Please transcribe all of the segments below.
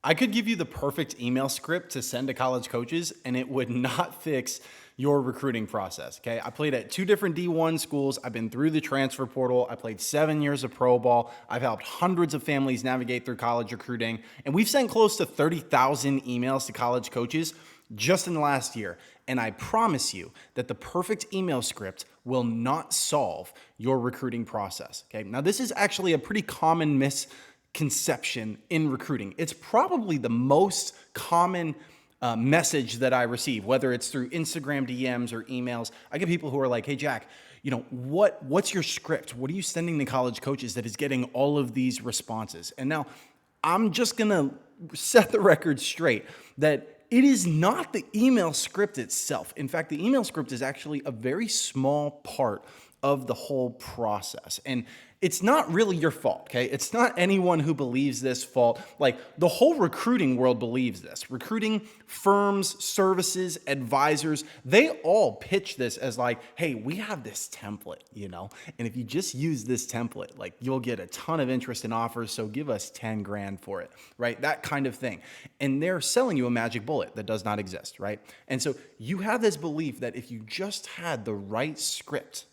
I could give you the perfect email script to send to college coaches and it would not fix your recruiting process, okay? I played at 2 different D1 schools. I've been through the transfer portal. I played 7 years of pro ball. I've helped hundreds of families navigate through college recruiting. And we've sent close to 30,000 emails to college coaches just in the last year. And I promise you that the perfect email script will not solve your recruiting process, okay? Now, this is actually a pretty common misconception in recruiting. It's probably the most common message that I receive, whether it's through Instagram DMs or emails. I get people who are like, hey, Jack, what's your script? What are you sending to college coaches that is getting all of these responses? And now I'm just going to set the record straight that it is not the email script itself. In fact, the email script is actually a very small part of the whole process. And it's not really your fault, okay? It's not anyone who believes this fault. Like, the whole recruiting world believes this. Recruiting firms, services, advisors, they all pitch this as like, hey, we have this template, and if you just use this template, like, you'll get a ton of interest in offers, so give us 10 grand for it, right? That kind of thing. And they're selling you a magic bullet that does not exist, right? And so you have this belief that if you just had the right script,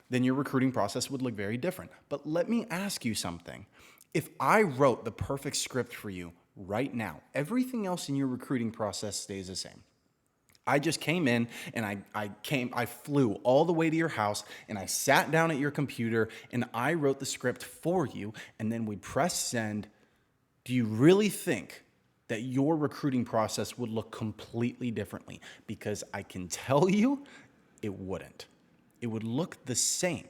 then your recruiting process would look very different. But let me ask you something. If I wrote the perfect script for you right now, everything else in your recruiting process stays the same. I just came in and I flew all the way to your house and I sat down at your computer and I wrote the script for you and then we press send. Do you really think that your recruiting process would look completely differently? Because I can tell you it wouldn't. It would look the same.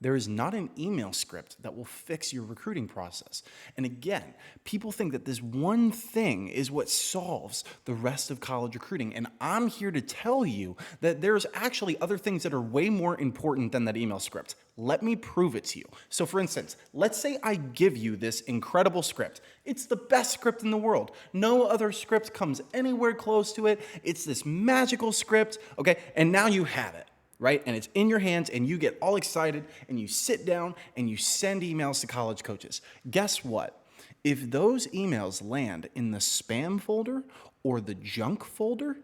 There is not an email script that will fix your recruiting process. And again, people think that this one thing is what solves the rest of college recruiting. And I'm here to tell you that there's actually other things that are way more important than that email script. Let me prove it to you. So for instance, let's say I give you this incredible script. It's the best script in the world. No other script comes anywhere close to it. It's this magical script, okay? And now you have it. Right? And it's in your hands and you get all excited and you sit down and you send emails to college coaches. Guess what? If those emails land in the spam folder or the junk folder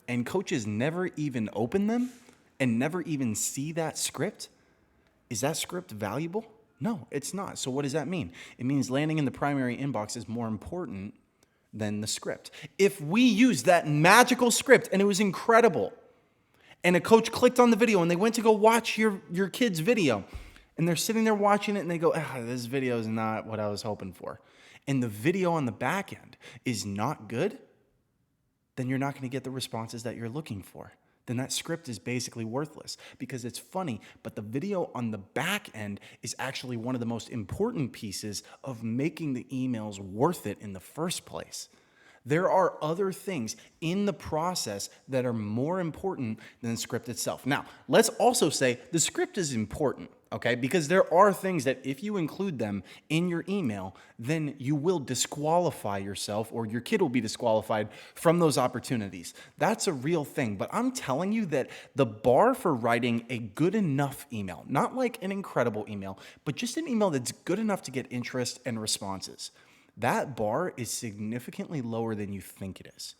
and coaches never even open them and never even see that script, is that script valuable? No, it's not. So what does that mean? It means landing in the primary inbox is more important than the script. If we use that magical script and it was incredible, and a coach clicked on the video and they went to go watch your kid's video and they're sitting there watching it and they go, this video is not what I was hoping for. And the video on the back end is not good, then you're not going to get the responses that you're looking for. Then that script is basically worthless because it's funny, but the video on the back end is actually one of the most important pieces of making the emails worth it in the first place. There are other things in the process that are more important than the script itself. Now, let's also say the script is important, okay? Because there are things that if you include them in your email, then you will disqualify yourself or your kid will be disqualified from those opportunities. That's a real thing. But I'm telling you that the bar for writing a good enough email, not like an incredible email, but just an email that's good enough to get interest and responses, that bar is significantly lower than you think it is.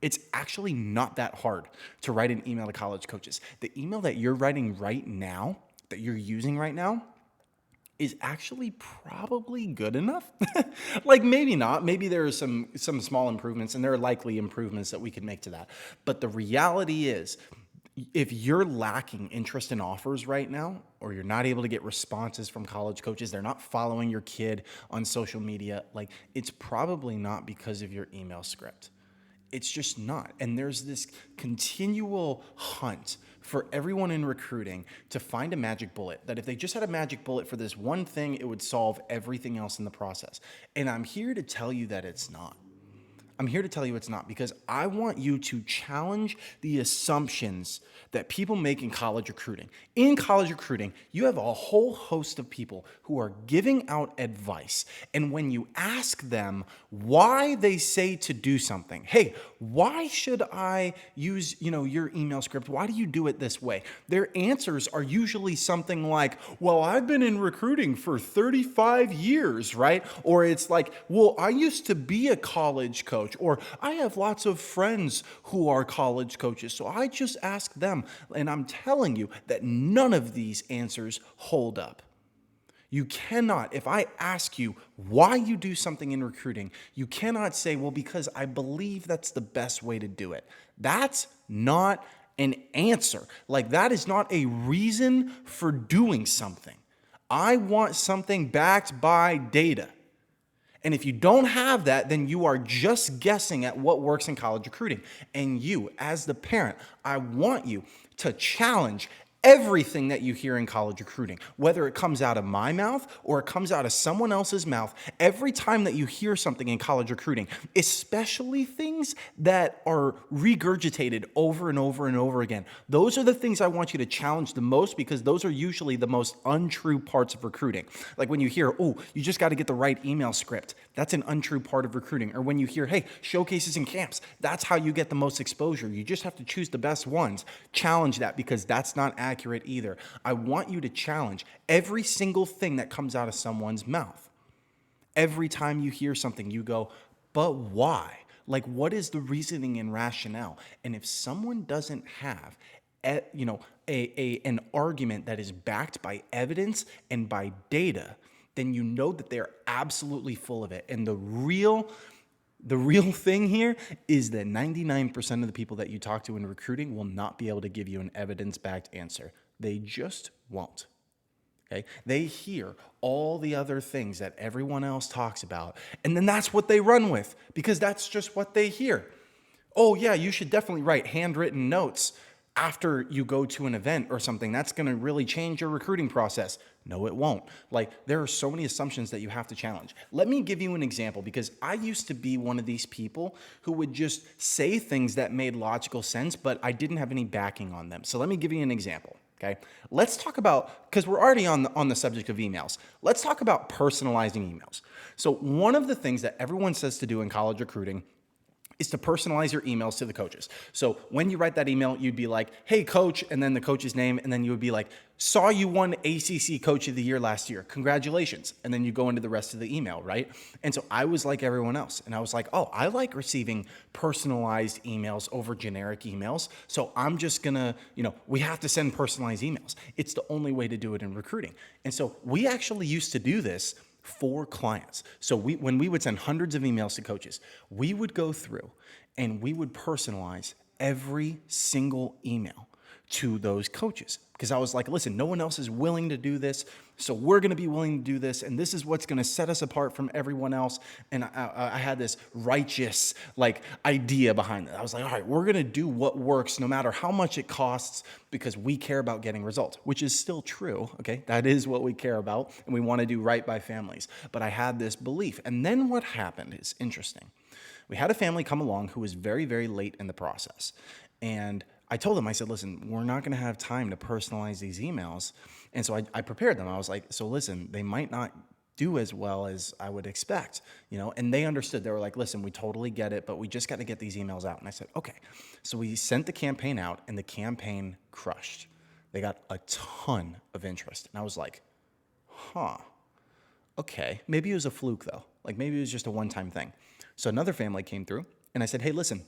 It's actually not that hard to write an email to college coaches. The email that you're writing right now, that you're using right now, is actually probably good enough. Like maybe not. Maybe there are some small improvements, and there are likely improvements that we could make to that. But the reality is, if you're lacking interest in offers right now, or you're not able to get responses from college coaches, they're not following your kid on social media, like it's probably not because of your email script. It's just not. And there's this continual hunt for everyone in recruiting to find a magic bullet, that if they just had a magic bullet for this one thing, it would solve everything else in the process. And I'm here to tell you that it's not. I'm here to tell you it's not, because I want you to challenge the assumptions that people make in college recruiting. In college recruiting, you have a whole host of people who are giving out advice. And when you ask them why they say to do something, hey, why should I use, your email script? Why do you do it this way? Their answers are usually something like, well, I've been in recruiting for 35 years, right? Or it's like, well, I used to be a college coach, or I have lots of friends who are college coaches, so I just ask them. And I'm telling you that none of these answers hold up. You cannot, if I ask you why you do something in recruiting, you cannot say, well, because I believe that's the best way to do it. That's not an answer. Like, that is not a reason for doing something. I want something backed by data. And if you don't have that, then you are just guessing at what works in college recruiting. And you, as the parent, I want you to challenge everything that you hear in college recruiting, whether it comes out of my mouth or it comes out of someone else's mouth. Every time that you hear something in college recruiting, especially things that are regurgitated over and over and over again, those are the things I want you to challenge the most, because those are usually the most untrue parts of recruiting. Like when you hear, oh, you just got to get the right email script. That's an untrue part of recruiting. Or when you hear, hey, showcases and camps, that's how you get the most exposure. You just have to choose the best ones. Challenge that, because that's not accurate either. I want you to challenge every single thing that comes out of someone's mouth. Every time you hear something, you go, but why? Like, what is the reasoning and rationale? And if someone doesn't have an argument that is backed by evidence and by data, then you know that they're absolutely full of it. And the real thing here is that 99% of the people that you talk to in recruiting will not be able to give you an evidence-backed answer. They just won't. Okay? They hear all the other things that everyone else talks about, and then that's what they run with, because that's just what they hear. Oh yeah, you should definitely write handwritten notes after you go to an event or something. That's going to really change your recruiting process. No, it won't. Like, there are so many assumptions that you have to challenge. Let me give you an example, because I used to be one of these people who would just say things that made logical sense, but I didn't have any backing on them. So let me give you an example. Okay, let's talk about, because we're already on the subject of emails, let's talk about personalizing emails. So one of the things that everyone says to do in college recruiting is to personalize your emails to the coaches. So when you write that email, you'd be like, hey coach, and then the coach's name, and then you would be like, saw you won ACC Coach of the Year last year, congratulations. And then you go into the rest of the email, right? And so I was like everyone else, and I was like, oh, I like receiving personalized emails over generic emails, so I'm just gonna, we have to send personalized emails. It's the only way to do it in recruiting. And so we actually used to do this for clients. So when we would send hundreds of emails to coaches, we would go through and we would personalize every single email to those coaches, because I was like, listen, no one else is willing to do this, so we're going to be willing to do this, and this is what's going to set us apart from everyone else. And I had this righteous idea behind it. I was like, all right, we're going to do what works no matter how much it costs, because we care about getting results, which is still true. Okay, that is what we care about, and we want to do right by families. But I had this belief, and then what happened is interesting. We had a family come along who was very, very late in the process, and I told them, I said, listen, we're not going to have time to personalize these emails. And so I prepared them. I was like, so listen, they might not do as well as I would expect, and they understood. They were like, listen, we totally get it, but we just got to get these emails out. And I said, okay. So we sent the campaign out, and the campaign crushed. They got a ton of interest. And I was like, okay, maybe it was a fluke though. Maybe it was just a one-time thing. So another family came through, and I said, hey, listen,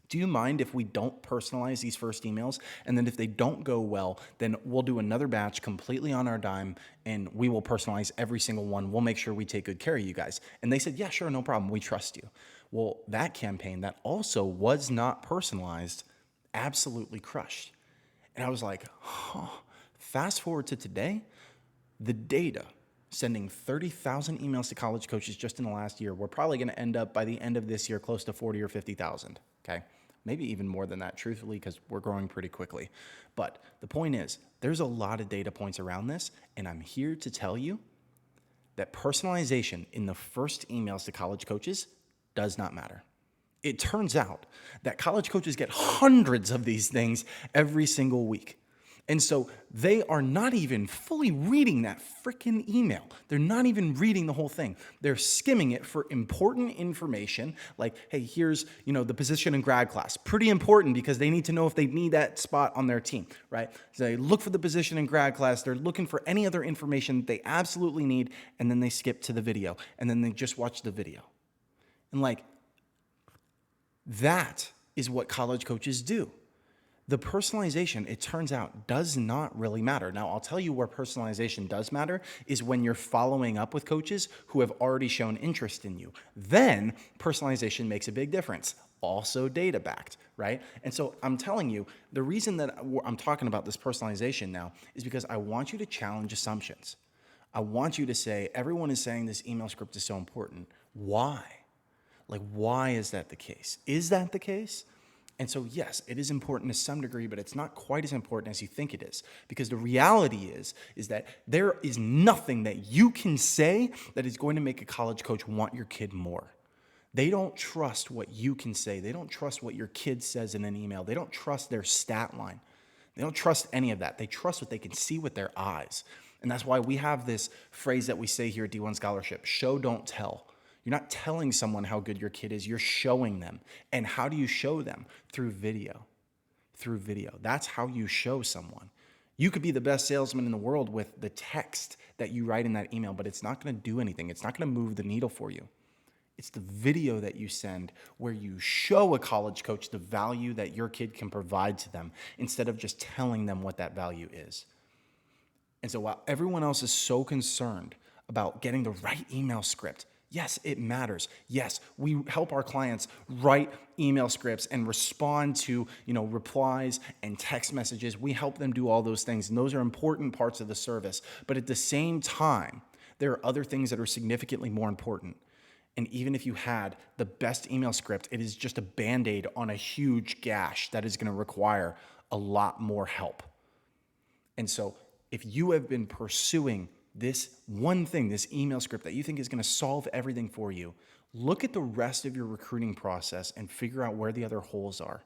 do you mind if we don't personalize these first emails? And then if they don't go well, then we'll do another batch completely on our dime, and we will personalize every single one. We'll make sure we take good care of you guys. And they said, yeah, sure, no problem. We trust you. Well, that campaign that also was not personalized absolutely crushed. And I was like, fast forward to today, the data, sending 30,000 emails to college coaches just in the last year, we're probably going to end up by the end of this year close to 40 or 50,000. Okay, maybe even more than that, truthfully, because we're growing pretty quickly. But the point is, there's a lot of data points around this, and I'm here to tell you that personalization in the first emails to college coaches does not matter. it turns out that college coaches get hundreds of these things every single week. And so they are not even fully reading that freaking email. They're not even reading the whole thing. They're skimming it for important information like, hey, here's, the position in grad class. Pretty important because they need to know if they need that spot on their team, right? So they look for the position in grad class. They're looking for any other information they absolutely need, and then they skip to the video, and then they just watch the video. And that is what college coaches do. The personalization, it turns out, does not really matter. Now, I'll tell you where personalization does matter is when you're following up with coaches who have already shown interest in you. Then personalization makes a big difference. Also data backed, right? And so I'm telling you, the reason that I'm talking about this personalization now is because I want you to challenge assumptions. I want you to say, everyone is saying this email script is so important. Why? Why is that the case? Is that the case? And so, yes, it is important to some degree, but it's not quite as important as you think it is. Because the reality is that there is nothing that you can say that is going to make a college coach want your kid more. They don't trust what you can say. They don't trust what your kid says in an email. They don't trust their stat line. They don't trust any of that. They trust what they can see with their eyes. And that's why we have this phrase that we say here at D1 Scholarship, show, don't tell. You're not telling someone how good your kid is. You're showing them. And how do you show them? Through video. Through video. That's how you show someone. You could be the best salesman in the world with the text that you write in that email, but it's not going to do anything. It's not going to move the needle for you. It's the video that you send where you show a college coach the value that your kid can provide to them instead of just telling them what that value is. And so while everyone else is so concerned about getting the right email script, yes, it matters. Yes, we help our clients write email scripts and respond to, replies and text messages. We help them do all those things, and those are important parts of the service. But at the same time, there are other things that are significantly more important. And even if you had the best email script, it is just a Band-Aid on a huge gash that is going to require a lot more help. And so if you have been pursuing this one thing, this email script that you think is going to solve everything for you, look at the rest of your recruiting process and figure out where the other holes are.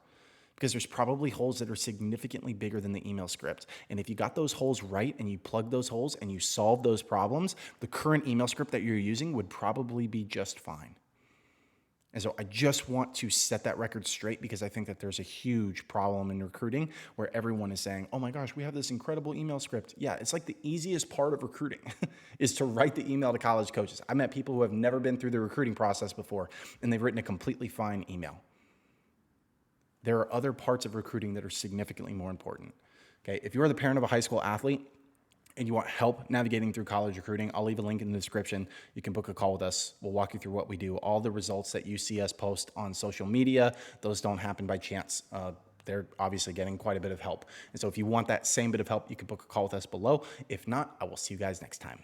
Because there's probably holes that are significantly bigger than the email script. And if you got those holes right and you plug those holes and you solve those problems, the current email script that you're using would probably be just fine. And so I just want to set that record straight because I think that there's a huge problem in recruiting where everyone is saying, oh my gosh, we have this incredible email script. Yeah, it's like the easiest part of recruiting is to write the email to college coaches. I met people who have never been through the recruiting process before, and they've written a completely fine email. There are other parts of recruiting that are significantly more important. Okay, if you're the parent of a high school athlete, and you want help navigating through college recruiting, I'll leave a link in the description. You can book a call with us. We'll walk you through what we do. All the results that you see us post on social media, those don't happen by chance. They're obviously getting quite a bit of help. And so if you want that same bit of help, you can book a call with us below. If not, I will see you guys next time.